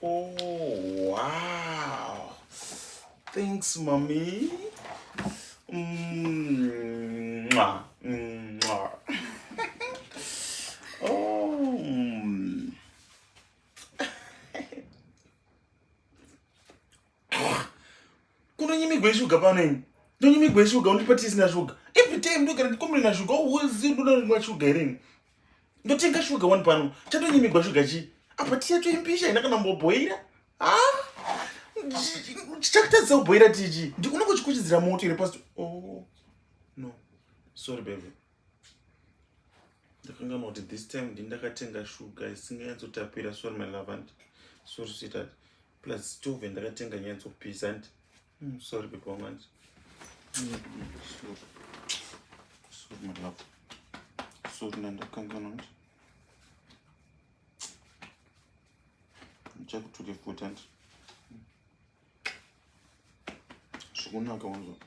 Oh, wow. Thanks, mommy. Mwah. Mwah. Oh. Kunonyimigwa shuga pano. Ndonyimigwa shuga undipatisi na shuga. Every time ndogara ndikomere na shuga. Uzi ndonamwa shuga irini. Ndotenga shuga one pano. Chatonyimigwa shuga chi. Apa tiya toimpisha ina kana mboboira. Chakutadza kubhoira tichi. Unongochikuchidzira moto iri pasi. Oh. No. Sorry baby. Ndakanganwa kuti this time ndakatenga shuga isinganyatsotapira. Sorry my love and sorry sweetheart. Plus stove ndakatenga nyantsopisa and sorry baby wangu and sorry my love. Sorry ndakanganwa kuti ndichakutuke futi and zvikunaka wangu.